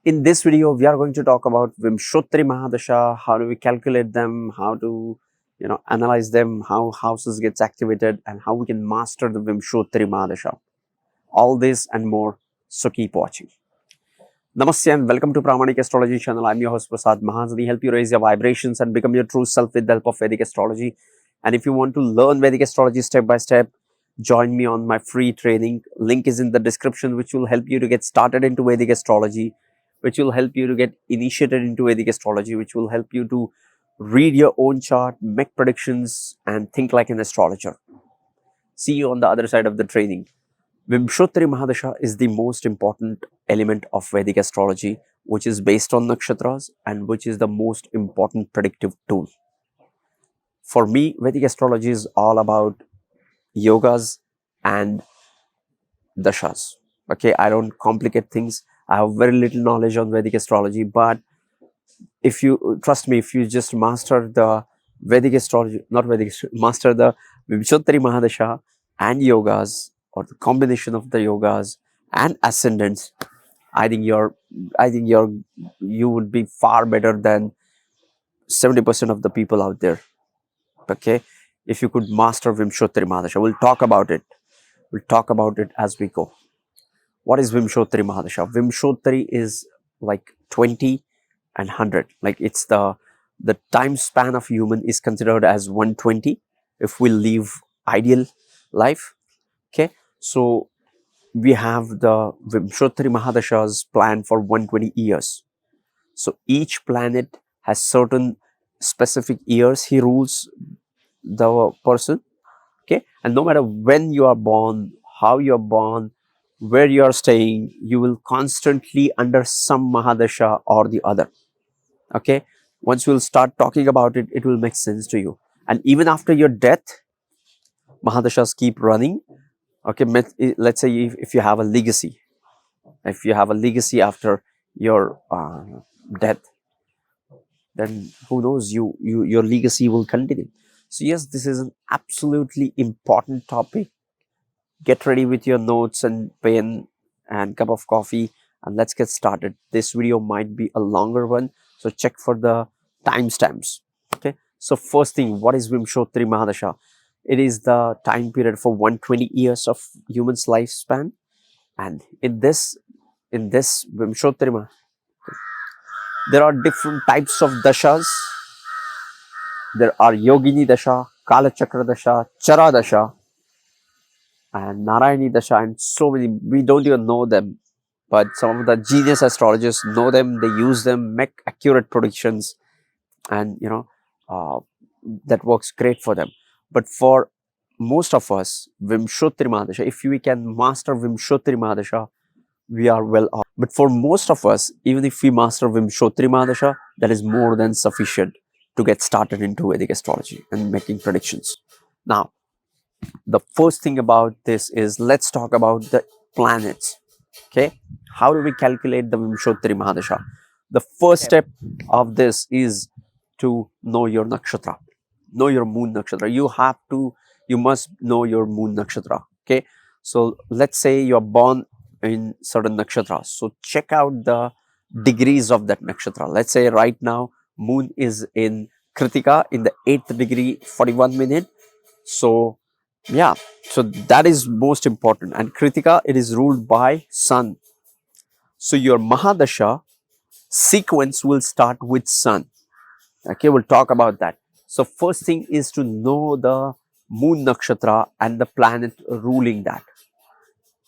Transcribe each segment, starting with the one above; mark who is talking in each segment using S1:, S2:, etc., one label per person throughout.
S1: In this video, we are going to talk about Vimshottari Mahadasha, how do we calculate them, how to analyze them, how houses gets activated, and how we can master the Vimshottari Mahadasha. All this and more, so keep watching. Namaste and welcome to Pramanik Astrology channel. I'm your host Prasad Mahazani. Help you raise your vibrations and become your true self with the help of Vedic Astrology. And if you want to learn Vedic Astrology step by step, join me on my free training. Link is in the description, which will help you to get started into Vedic Astrology, which will help you to get initiated into Vedic Astrology, which will help you to read your own chart, make predictions, and think like an astrologer. See you on the other side of the training. Vimshottari Mahadasha is the most important element of Vedic astrology, which is based on nakshatras and which is the most important predictive tool. For me, Vedic astrology is all about yogas and dashas. Okay, I don't complicate things. I have very little knowledge on Vedic astrology, but if you trust me, if you just master the Vedic astrology, master the Vimshottari Mahadasha and yogas, or the combination of the yogas and ascendants, I think you would be far better than 70% of the people out there. Okay, if you could master Vimshottari Mahadasha, we'll talk about it. We'll talk about it as we go. What is Vimshottari Mahadasha? Vimshottari is like 20 and 100. Like it's the time span of human is considered as 120 if we live ideal life. Okay, so we have the Vimshottari Mahadashas planned for 120 years. So each planet has certain specific years he rules the person. Okay, and no matter when you are born, how you are born, where you are staying, you will constantly under some Mahadasha or the other. Okay, once we'll start talking about it, it will make sense to you. And even after your death, Mahadashas keep running. Okay, let's say if you have a legacy, after your death, then who knows, your legacy will continue. So yes, this is an absolutely important topic. Get ready with your notes and pen and cup of coffee, and let's get started. This video might be a longer one, so check for the timestamps. Okay, so first thing, what is Vimshottari Mahadasha? It is the time period for 120 years of human's lifespan, and in this Vimshottari Mahadasha, there are different types of dashas. There are Yogini Dasha, Kala Chakra Dasha, Chara Dasha, and Narayani Dasha, and so many. We don't even know them, but some of the genius astrologers know them. They use them, make accurate predictions, and that works great for them. But for most of us, Vimshottari Mahadasha, if we can master Vimshottari Mahadasha, we are well off. But for most of us, even if we master Vimshottari Mahadasha, that is more than sufficient to get started into Vedic astrology and making predictions. Now, the first thing about this is, let's talk about the planets. Okay, how do we calculate the Vimshottari Mahadasha? The first step of this is to know your nakshatra, know your moon nakshatra. You must know your moon nakshatra. Okay, so let's say you're born in certain nakshatras. So check out the degrees of that nakshatra. Let's say right now moon is in Kritika in the 8th degree 41 minute. So yeah, so that is most important. And Kritika, it is ruled by sun. So your Mahadasha sequence will start with sun. Okay, we'll talk about that. So first thing is to know the moon nakshatra and the planet ruling that.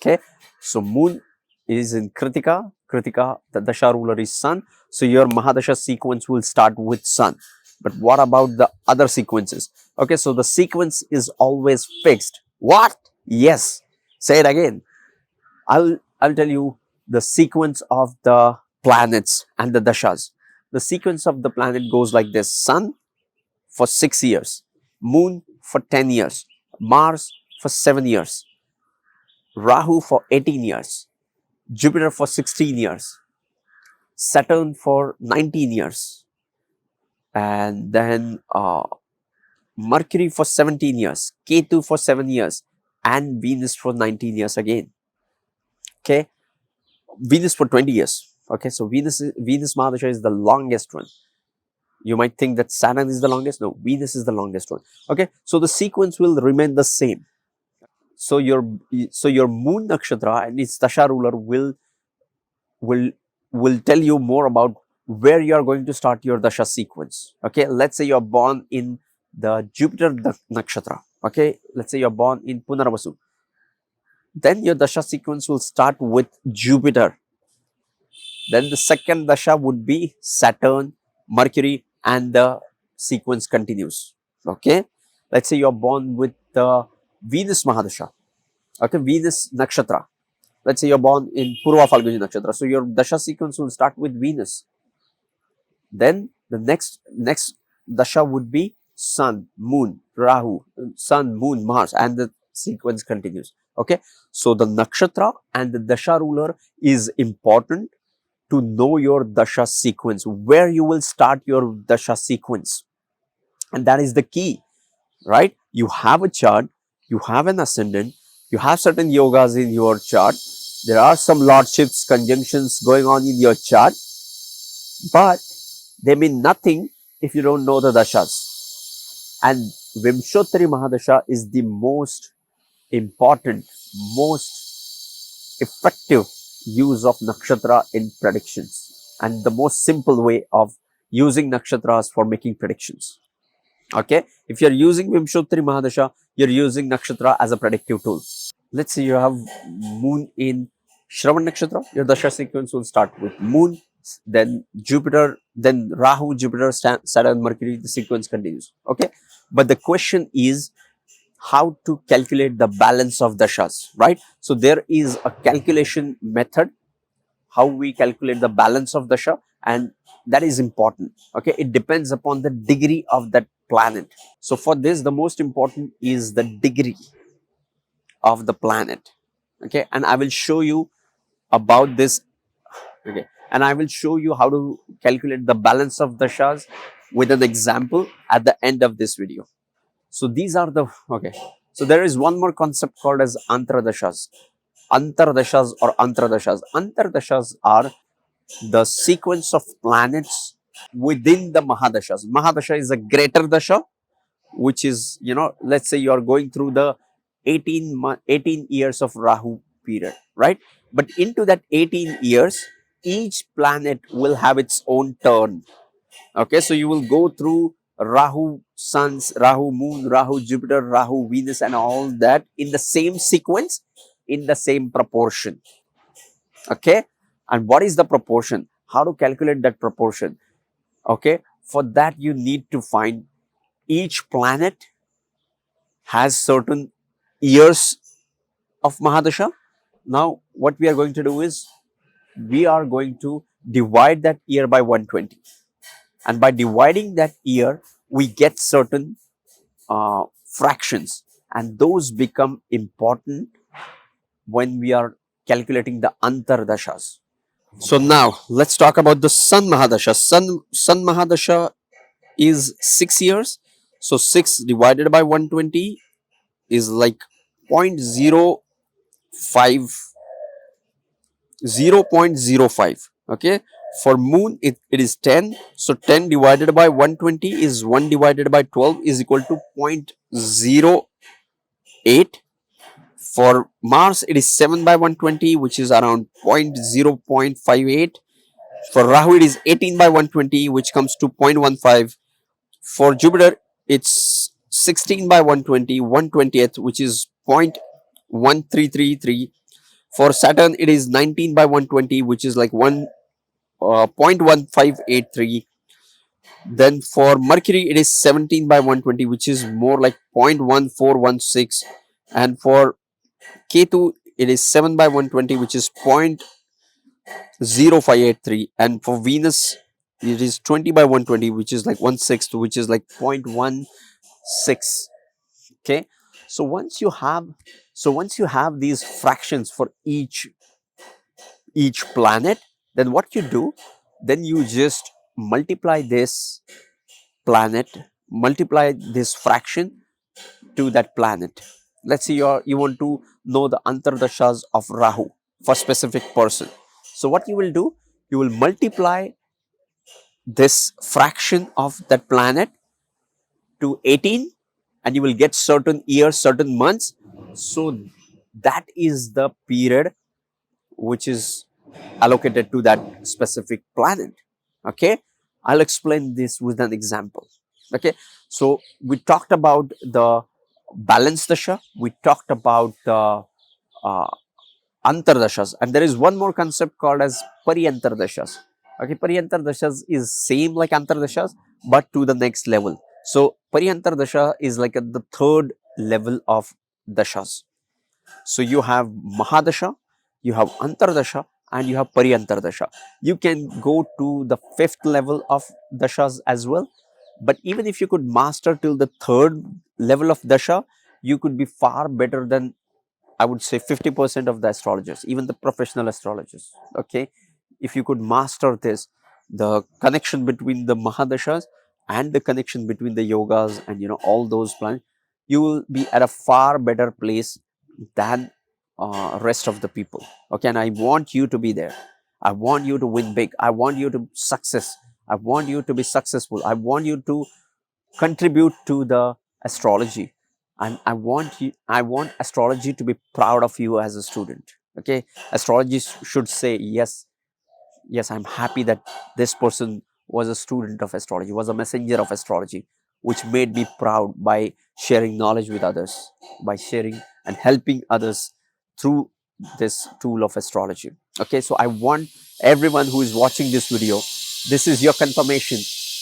S1: Okay, so moon is in Kritika. Kritika, the dasha ruler is sun. So your Mahadasha sequence will start with sun. But what about the other sequences? Okay, so the sequence is always fixed. What? Yes. Say it again. I'll tell you the sequence of the planets and the dashas. The sequence of the planet goes like this: sun for 6 years, moon for 10 years, Mars for 7 years, Rahu for 18 years, Jupiter for 16 years, Saturn for 19 years, and then Mercury for 17 years, Ketu for 7 years, and Venus for 19 years again. Okay, Venus for 20 years. Okay, so Venus Mahadasha is the longest one. You might think that Saturn is the longest. No, Venus is the longest one. Okay, so the sequence will remain the same. So your moon nakshatra and its dasha ruler will will tell you more about where you are going to start your dasha sequence. Okay, let's say you are born in the Jupiter nakshatra. Okay, let's say you are born in Punarvasu. Then your dasha sequence will start with Jupiter. Then the second dasha would be Saturn, Mercury, and the sequence continues. Okay, let's say you are born with the Venus Mahadasha. Okay, Venus nakshatra. Let's say you're born in Purva Falguni nakshatra. So your dasha sequence will start with Venus. Then the next dasha would be Sun, Moon, Rahu, Sun, Moon, Mars, and the sequence continues. Okay, so the nakshatra and the dasha ruler is important to know your dasha sequence, where you will start your dasha sequence, and that is the key, right? You have a chart, you have an ascendant, you have certain yogas in your chart, there are some lordships, conjunctions going on in your chart, but they mean nothing if you don't know the dashas. And Vimshottari Mahadasha is the most important, most effective use of nakshatra in predictions, and the most simple way of using nakshatras for making predictions. Okay, if you're using Vimshottari Mahadasha, you're using nakshatra as a predictive tool. Let's say you have moon in Shravan nakshatra, your dasha sequence will start with moon, then Jupiter, then Rahu, Jupiter, Saturn, Mercury, the sequence continues. Okay, but the question is how to calculate the balance of dashas, right? So there is a calculation method, how we calculate the balance of dasha, and that is important. Okay, it depends upon the degree of that planet. So for this, the most important is the degree of the planet. Okay, and I will show you about this. Okay, and I will show you how to calculate the balance of dashas with an example at the end of this video. So these are the, okay, so there is one more concept called as antardashas. Antardashas or antradashas. Antardashas are the sequence of planets within the Mahadashas. Mahadasha is a greater dasha, which is, let's say you are going through the 18 years of Rahu period, right? But into that 18 years, each planet will have its own turn. Okay, so you will go through Rahu suns, Rahu moon, Rahu Jupiter, Rahu Venus, and all that in the same sequence, in the same proportion. Okay, and what is the proportion? How to calculate that proportion? Okay, for that you need to find each planet has certain years of Mahadasha. Now, what we are going to do is we are going to divide that year by 120. And by dividing that year, we get certain fractions, and those become important when we are calculating the antardashas. So now let's talk about the Sun Mahadasha. Sun Mahadasha is 6 years. So 6 divided by 120 is like 0.05. Okay, for moon it is 10. So 10 divided by 120 is 1 divided by 12 is equal to 0.08. For Mars it is 7 by 120, which is around 0.58. For Rahu it is 18 by 120, which comes to 0.15. For Jupiter it's 16 by 120, 1/20th, which is 0.1333. For Saturn it is 19 by 120, which is like 0.1583. Then for Mercury it is 17 by 120, which is more like 0.1416. And for Ketu it is 7 by 120, which is 0.0583. And for Venus it is 20 by 120, which is like 1/6, which is like 0.16. Okay, so once you have these fractions for each planet, then what you do, then you just multiply this planet, multiply this fraction to that planet. Let's say you want to know the antardashas of Rahu for specific person. So what you will do, You will multiply this fraction of that planet to 18, and you will get certain years, certain months. So that is the period which is allocated to that specific planet. Okay, I'll explain this with an example. Okay, so we talked about the balance dasha, we talked about the uh, antardashas, and there is one more concept called as pariyantardashas. Okay, pariyantardashas is same like antardashas but to the next level. So pariyantardasha is like at the third level of dashas. So you have Mahadasha, you have Antardasha, and you have Pariyantardasha. You can go to the fifth level of dashas as well. But even if you could master till the third level of dasha, you could be far better than, I would say, 50% of the astrologers, even the professional astrologers. Okay, if you could master this, the connection between the Mahadashas and the connection between the yogas and all those planets, you will be at a far better place than rest of the people. Okay, and I want you to be there. I want you to win big. I want you to success. I want you to be successful. I want you to contribute to the astrology, and I want astrology to be proud of you as a student. Okay, astrology should say, yes, yes, I'm happy that this person was a student of astrology, was a messenger of astrology, which made me proud by sharing knowledge with others, by sharing and helping others through this tool of astrology. Okay, so I want everyone who is watching this video, this is your confirmation.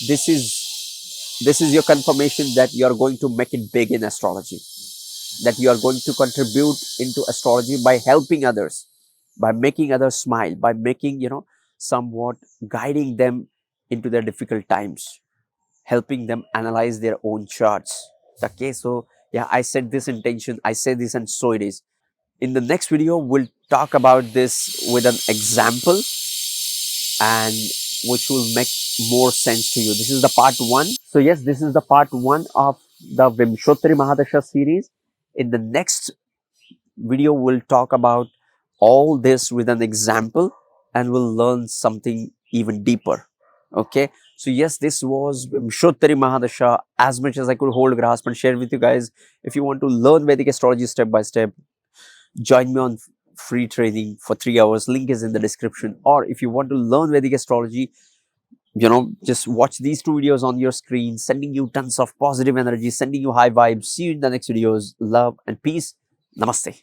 S1: This is your confirmation that you are going to make it big in astrology, that you are going to contribute into astrology by helping others, by making others smile, by making, somewhat guiding them into their difficult times, helping them analyze their own charts. Okay, so yeah, I set this intention, I say this, and so it is. In the next video, we'll talk about this with an example, and which will make more sense to you. This is the part one. So yes, this is the part one of the Vimshottari Mahadasha series. In the next video, we'll talk about all this with an example, and we'll learn something even deeper. Okay, so yes, this was Vimshottari Mahadasha, as much as I could hold, grasp, and share with you guys. If you want to learn Vedic astrology step by step, join me on free training for 3 hours. Link is in the description. Or if you want to learn Vedic astrology, just watch these two videos on your screen, sending you tons of positive energy, sending you high vibes. See you in the next videos. Love and peace. Namaste.